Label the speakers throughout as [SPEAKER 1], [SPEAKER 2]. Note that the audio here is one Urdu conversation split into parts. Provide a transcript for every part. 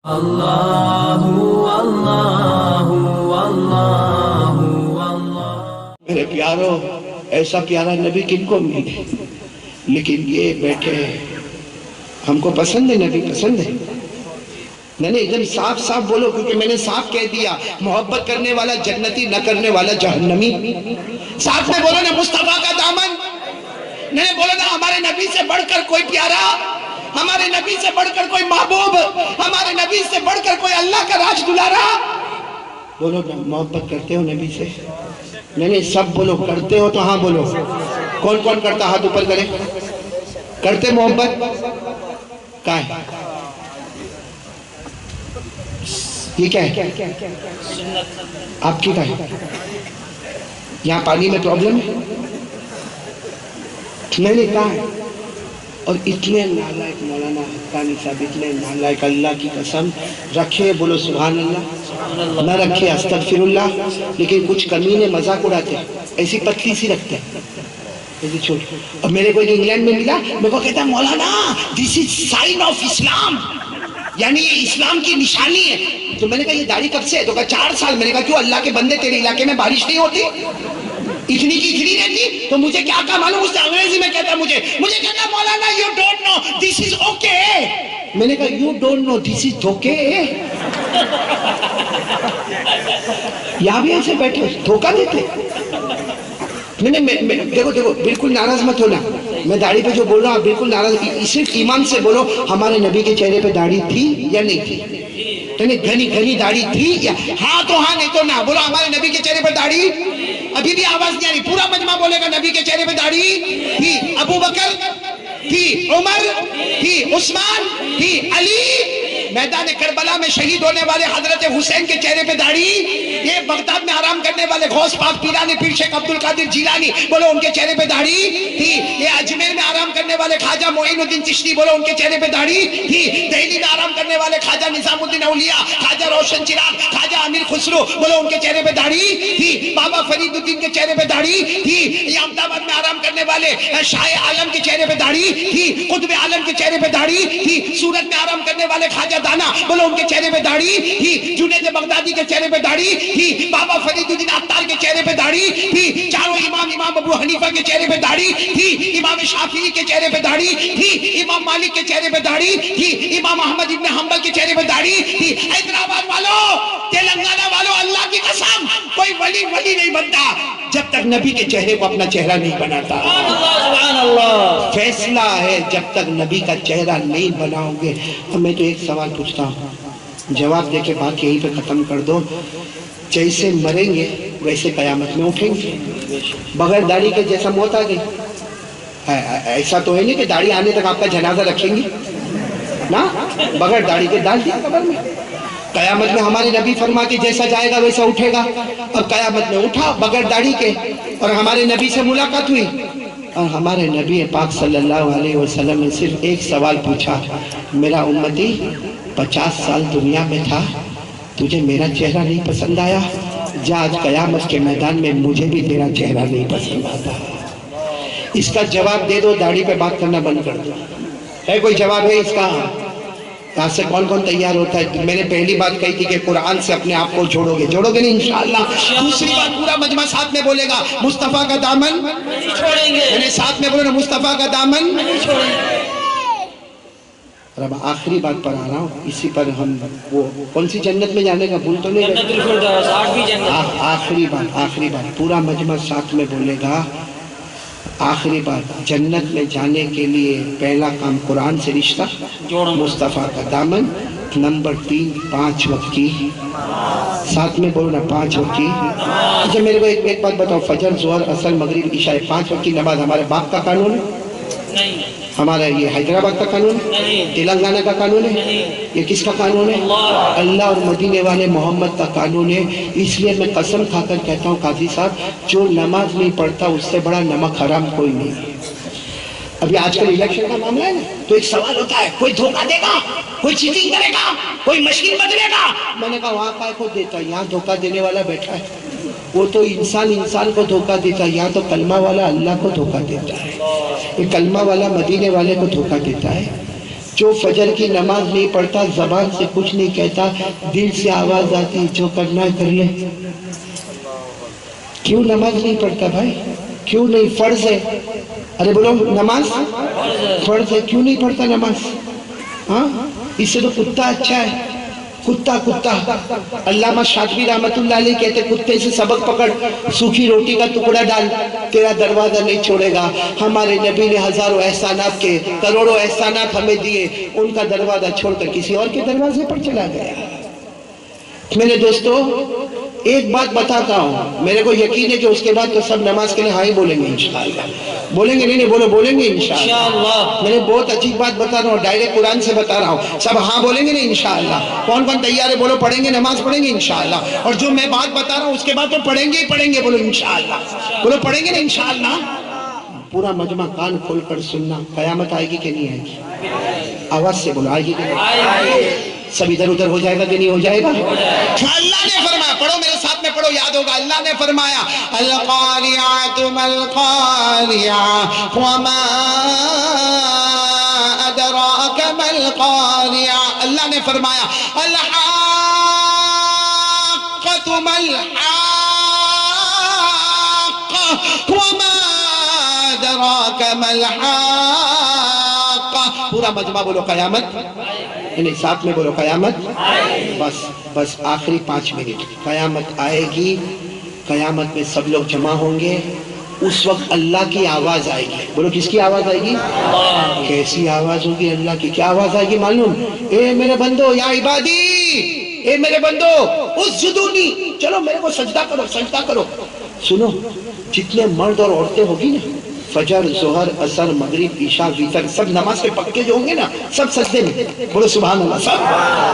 [SPEAKER 1] اللہ اللہ اللہ اللہ۔
[SPEAKER 2] میرے پیارو، ایسا پیارا نبی کن کو ملے؟ لیکن یہ بیٹھے ہم کو پسند ہے، نبی پسند ہے؟ نہیں ایک دم صاف صاف بولو، کیونکہ میں نے صاف کہہ دیا، محبت کرنے والا جنتی، نہ کرنے والا جہنمی۔ صاف میں بولو نا مصطفیٰ کا دامن، نہیں بولو نا ہمارے نبی سے بڑھ کر کوئی پیارا، ہمارے نبی سے بڑھ کر کوئی محبوب، ہمارے نبی سے بڑھ کر کوئی اللہ کا راج دلارا۔ بولو نا محبت کرتے ہو نبی سے؟ نہیں سب بولو، کرتے ہو تو ہاں بولو۔ کون کون کرتا؟ ہاتھ اوپر کرے۔ کرتے محبت؟ کیا ہے یہ؟ کیا ہے آپ کی؟ کیا ہے یہاں پانی میں پرابلم ہے؟ میں نے کہا ہے۔ اور اتنے نالائق مولانا حقانی صاحب، اتنے نالائق، اللہ کی قسم، رکھے بولو سبحان اللہ، نہ رکھے استغفر اللہ، لیکن کچھ کمینے مذاق اڑاتے، ایسی پتلی سی رکھتے ایسی چھوٹی۔ اور میرے کو ایک انگلینڈ میں ملا، میرے کو کہتا ہے مولانا دس از سائن آف اسلام، یعنی یہ اسلام کی نشانی ہے۔ تو میں نے کہا یہ داڑھی کب سے ہے؟ تو کہا 4 سال۔ میں نے کہا کیوں اللہ کے بندے تیرے علاقے میں بارش نہیں ہوتی؟ اتنی کی اتنی رہتی؟ تو مجھے کیا کہا معلوم؟ اس سے انگریزی میں کہتا مجھے کہتا مولانا you don't know this is okay۔ میں نے کہا you don't know this is okay؟ یہاں بھی ایسے بیٹھے دھوکہ دیتے۔ دیکھو بالکل ناراض مت ہونا، میں داڑھی پہ جو بول رہا ہوں بالکل ناراض، صرف ایمان سے بولو ہمارے نبی کے چہرے پہ داڑھی تھی یا نہیں تھی؟ گھنی گھنی داڑھی تھی یا ہاں تو ہاں نہیں تو نہ بولو ہمارے نبی کے چہرے پہ داڑھی؟ ابھی بھی آواز نہیں آ رہی، پورا مجمع بولے گا نبی کے چہرے پہ داڑھی تھی، ابو بکر تھی، عمر تھی، عثمان تھی، علی، میدان کربلا میں شہید ہونے والے حضرت حسین کے چہرے پہ داڑھی، یہ بغداد میں آرام کرنے والے غوث پاک پیران پیر شیخ عبد القادر جیلانی بولو ان کے چہرے پہ داڑھی تھی، یہ اجمیر میں آرام کرنے والے خواجہ معین الدین چشتی بولو ان کے چہرے پہ داڑھی تھی، دہلی میں آرام کرنے والے خواجہ نظام الدین اولیاء، خواجہ روشن چراغ، خواجہ امیر خسرو بولو ان کے چہرے پہ داڑھی تھی، بابا فرید الدین کے چہرے پہ داڑھی تھی، یہ احمد آباد میں آرام کرنے والے شاہ عالم کے چہرے پہ داڑھی تھی، قطب عالم کے چہرے پہ داڑھی تھی، سورت میں آرام کرنے والے خواجہ دانا بولو ان کے چہرے پہ داڑھی تھی، جنید بغدادی کے چہرے پہ داڑھی تھی، بابا فرید الدین عطار کے چہرے پہ داڑھی تھی، چاروں امام ابو حنیفہ کے چہرے پہ داڑھی تھی، امام شافعی کے چہرے پہ داڑھی تھی، امام مالک کے چہرے پہ داڑھی تھی، امام احمد ابن حنبل کے چہرے پہ داڑھی تھی۔ حیدرآباد والوں، تلنگانہ والوں، اللہ کی قسم کوئی ولی نہیں بنتا جب تک نبی کے چہرے کو اپنا چہرہ نہیں بناتا۔ سبحان اللہ، فیصلہ ہے جب تک نبی کا چہرہ نہیں بناؤ گے۔ اب میں تو ایک سوال پوچھتا ہوں، جواب دے کے بات یہیں پہ ختم کر دو۔ جیسے مریں گے ویسے قیامت میں اٹھیں گے؟ بغیر داڑھی کے جیسا موت آ گئی؟ ایسا تو ہے نہیں کہ داڑھی آنے تک آپ کا جنازہ رکھیں گے نا، بغیر داڑھی کے ڈال دیا قبر میں۔ قیامت میں ہمارے نبی فرماتے جیسا جائے گا ویسا اٹھے گا، اور قیامت میں اٹھا بغیر داڑھی کے، اور ہمارے نبی سے ملاقات ہوئی، اور ہمارے نبی پاک صلی اللہ علیہ وسلم نے صرف ایک سوال پوچھا، میرا امتی 50 سال دنیا میں تھا، تجھے میرا چہرہ نہیں پسند آیا؟ جا آج قیامت کے میدان میں مجھے بھی تیرا چہرہ نہیں پسند آتا۔ اس کا جواب دے دو، داڑھی پہ بات کرنا بند کر دو۔ ہے کوئی جواب ہے اس کا؟ یہاں سے کون کون تیار ہوتا ہے؟ میں نے پہلی بات کہی تھی کہ قرآن سے اپنے آپ کو جوڑو گے نہیں انشاءاللہ۔ دوسری بات پورا مجمع ساتھ میں بولے گا، مصطفیٰ کا دامن نہیں چھوڑیں گے، یعنی ساتھ میں بولو نا مصطفیٰ کا دامن نہیں چھوڑیں گے۔ اور اب آخری بات پر آ رہا ہوں، اسی پر ہم وہ کون سی جنت میں جانے کا بھول تو نہیں گئے؟ آخری بات پورا مجمع ساتھ میں بولے گا، آخری بات، جنت میں جانے کے لیے پہلا کام قرآن سے رشتہ، مصطفیٰ کا دامن، نمبر 3 5 وقت کی، ساتھ میں بولو نا 5 وقت کی۔ اچھا میرے کو ایک بات بتاؤ، فجر ظہر عصر مغرب عشاء 5 وقت کی نماز ہمارے باپ کا قانون ہے؟ ہمارا یہ حیدرآباد کا قانون ہے؟ تلنگانہ کا قانون ہے؟ یہ کس کا قانون ہے؟ اللہ اور مدینے والے محمد کا قانون ہے۔ اس لیے میں قسم کھا کر کہتا ہوں قاضی صاحب، جو نماز نہیں پڑھتا اس سے بڑا نمک حرام کوئی نہیں ہے۔ ابھی آج کل الیکشن کا معاملہ ہے نا، تو ایک سوال ہوتا ہے، کوئی دھوکہ دے گا، کوئی چیٹنگ کرے گا، کوئی مشین بدلے گا۔ میں نے کہا وہاں کا کو دیتا ہے، یہاں دھوکہ دینے والا بیٹھا ہے، وہ تو انسان کو دھوکہ دیتا ہے، یہاں تو کلمہ والا اللہ کو دھوکہ دیتا ہے، یہ کلمہ والا مدینے والے کو دھوکہ دیتا ہے۔ جو فجر کی نماز نہیں پڑھتا زبان سے کچھ نہیں کہتا دل سے آواز آتی جو کرنا ہے کر لے. کیوں نماز نہیں پڑھتا بھائی؟ کیوں نہیں؟ فرض ہے. ارے بولو نماز فرض ہے، کیوں نہیں پڑھتا نماز؟ ہاں اس سے تو کتا اچھا ہے. کتا علامہ شاطبی رحمت اللہ علیہ کہتے کتے سے سبق پکڑ، سوکھی روٹی کا ٹکڑا ڈال، تیرا دروازہ نہیں چھوڑے گا. ہمارے نبی نے ہزاروں احسانات کے کروڑوں احسانات ہمیں دیے، ان کا دروازہ چھوڑ کر کسی اور کے دروازے پر چلا گیا. میرے دوستو ایک بات بتاتا ہوں، میرے کو یقین ہے کہ اس کے بعد تو سب نماز کے لیے ہاں ہی بولیں گے انشاءاللہ. بولیں گے نہیں بولو، بولیں گے انشاءاللہ. میں نے بہت عجیب بات بتا رہا ہوں، ڈائریکٹ قرآن سے بتا رہا ہوں. سب ہاں بولیں گے نہیں انشاءاللہ؟ کون کون تیار ہے؟ بولو پڑھیں گے، نماز پڑھیں گے انشاءاللہ. اور جو میں بات بتا رہا ہوں اس کے بعد تو پڑھیں گے ہی پڑھیں گے. بولو انشاءاللہ. بولو پڑھیں گے نا انشاءاللہ. پورا مجمع کان کھول کر سننا. قیامت آئے گی کہ نہیں آئے گی؟ آواز سے بولو آئے گی کہ نہیں؟ سب ادھر ادھر ہو جائے گا کہ نہیں ہو جائے گا؟ اللہ نے فرمایا، پڑھو میرے ساتھ میں پڑھو، یاد ہوگا. اللہ نے فرمایا القاریعۃ ما القاریعۃ وما ادراک ما القاریعۃ. اللہ نے فرمایا الحاقۃ ما الحاقۃ وما ادراک ما الحاقۃ. پورا مجمع بولو قیامت. نہیں ساتھ میں بولو قیامت. بس آخری 5 منٹ. قیامت آئے گی، قیامت میں سب لوگ جمع ہوں گے. اس وقت اللہ کی آواز آئے گی. بولو کس کی آواز آئے گی؟ کیسی آواز ہوگی اللہ کی؟ کیا آواز آئے گی معلوم؟ اے میرے بندو، یا عبادی، اے میرے بندو اسجدونی، چلو میرے کو سجدہ کرو، سجدہ کرو. سنو، جتنے مرد اور عورتیں ہوگی نا، فجر، ظہر، عصر، مغرب، عشاء، وتر، سب نماز کے پکے جو ہوں گے نا، سب سجدے میں. بولو سبحان اللہ. سب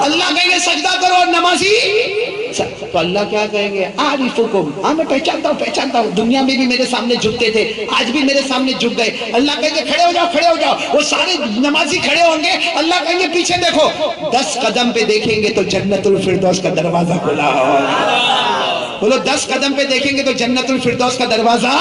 [SPEAKER 2] اللہ کہیں گے سجدہ کرو اور نمازی. تو اللہ کیا کہیں گے؟ عارفکم، ہاں میں پہچانتا ہوں. دنیا میں بھی میرے سامنے جھکتے تھے، آج بھی میرے سامنے جھک گئے. اللہ کہیں گے کھڑے ہو جاؤ. وہ سارے نمازی کھڑے ہوں گے. اللہ کہیں گے پیچھے دیکھو. 10 قدم پہ دیکھیں گے تو جنت الفردوس کا دروازہ کھلا ہوگا. بولو 10 قدم پہ دیکھیں گے تو جنت الفردوس کا دروازہ.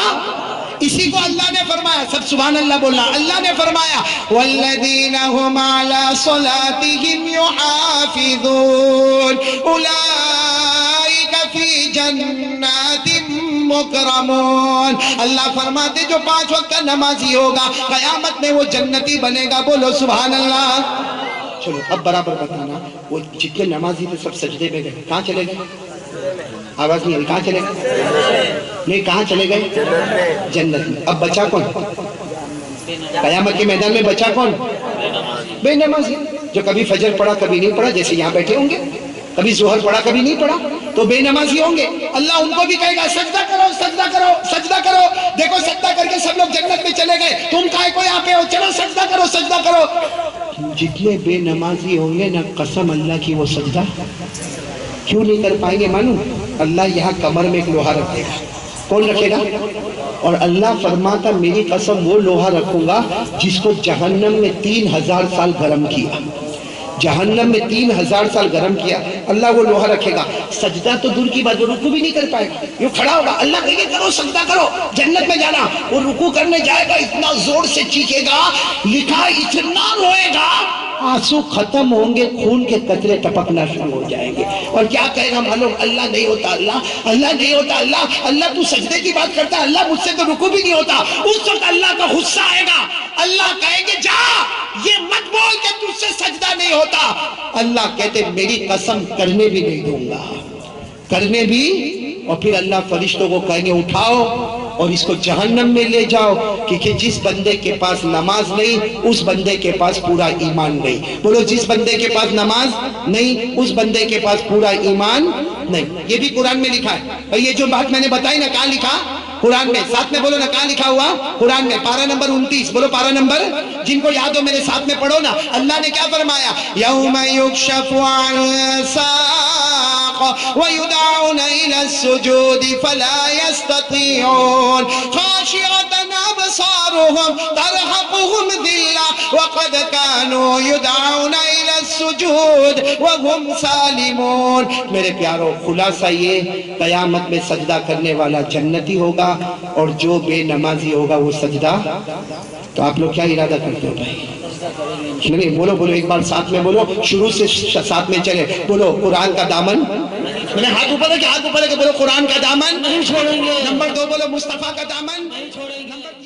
[SPEAKER 2] اسی کو اللہ نے فرمایا. سب سبحان اللہ بولنا. اللہ نے فرمایا والذین هم علی صلاتهم یحافظون اولئک فی جنات مکرمون. اللہ فرماتے جو 5 وقت کا نمازی ہوگا قیامت میں وہ جنتی بنے گا. بولو سبحان اللہ. چلو اب برابر بتانا، وہ جتنے نمازی تھے سب سجدے میں گئے، کہاں چلے گئے؟ آواز نہیں آئی. کہاں چلے گئے؟ نہیں کہاں چلے گئے؟ جنت میں. اب بچا کون؟ قیامت کے میدان میں بچا کون؟ بے نمازی. جو کبھی فجر پڑھا کبھی نہیں پڑھا، جیسے یہاں بیٹھے ہوں گے، کبھی ظہر پڑھا کبھی نہیں پڑھا، تو بے نمازی ہوں گے. اللہ ان کو بھی کہے گا سجدہ کرو، سجدہ کرو، سجدہ کرو. دیکھو سجدہ کر کے سب لوگ جنت میں چلے گئے، تم کائے کو یہاں پہ ہو؟ چلو سجدہ کرو، سجدہ کرو. جتنے بے نمازی ہوں گے نا، قسم اللہ کی، وہ سجدہ کیوں نہیں کر پائیں گے معلوم؟ اللہ یہاں کمر میں ایک لوہا رکھے گا. کون رکھے گا؟ اور اللہ فرماتا میری قسم وہ لوہا رکھوں گا جس کو جہنم میں 3000 سال گرم کیا. جہنم میں 3000 سال گرم کیا. اللہ وہ لوہا رکھے گا. سجدہ تو دور کی بات، وہ رکوع بھی نہیں کر پائے گا. یہ کھڑا ہوگا، اللہ کہے گا کرو سجدہ کرو، جنت میں جانا. وہ رکوع کرنے جائے گا، اتنا زور سے چیخے گا، لکھا اتنا روئے گا، آنسو ختم ہوں گے، خون کے قطرے ٹپکنا شروع ہو جائیں گے. اور کیا کہے گا معلوم؟ اللہ نہیں ہوتا، اللہ نہیں ہوتا. اللہ تو سجدے کی بات کرتا ہے، اللہ مجھ سے تو رکوع بھی نہیں ہوتا. اس وقت اللہ کا غصہ آئے گا. اللہ کہیں گے جا، یہ مت بول کہ تجھ سے سجدہ نہیں ہوتا. اللہ کہتے میری قسم کرنے بھی نہیں دوں گا، کرنے بھی. اور پھر اللہ فرشتوں کو کہیں گے اٹھاؤ اور اس کو جہنم میں لے جاؤ، کیونکہ جس بندے کے پاس نماز نہیں اس بندے کے پاس پورا ایمان نہیں. بولو جس بندے کے پاس نماز نہیں اس بندے کے پاس پورا ایمان نہیں. یہ بھی قرآن میں لکھا ہے. اور یہ جو بات میں نے بتائی نا، کہاں لکھا؟ قرآن میں. ساتھ میں بولو نا کہاں لکھا ہوا؟ قرآن میں. پارہ نمبر 29. بولو پارہ نمبر، جن کو یاد ہو میرے ساتھ میں پڑھو نا. اللہ نے کیا فرمایا؟ یوم یکشف عن ساق ویدعون الی السجود فلا يستطيعون خاشعة أبصارهم ترهقهم ذلة وقد كانوا يدعون إلى السجود وهم سالمون. میرے پیارو خلاصہ یہ، قیامت میں سجدہ کرنے والا جنتی ہوگا اور جو بے نمازی ہوگا وہ سجدہ تو آپ لوگ کیا ارادہ کرتے ہو بھائی؟ نہیں بولو بولو ایک بار ساتھ میں بولو، شروع سے ساتھ میں چلے، بولو قرآن کا دامن، میں نے ہاتھ اوپر ہے کہ ہاتھ اوپر ہے کہ بولو قرآن کا دامن نہیں چھوڑیں گے، نمبر 2 بولو مصطفیٰ کا دامن نہیں چھوڑیں گے،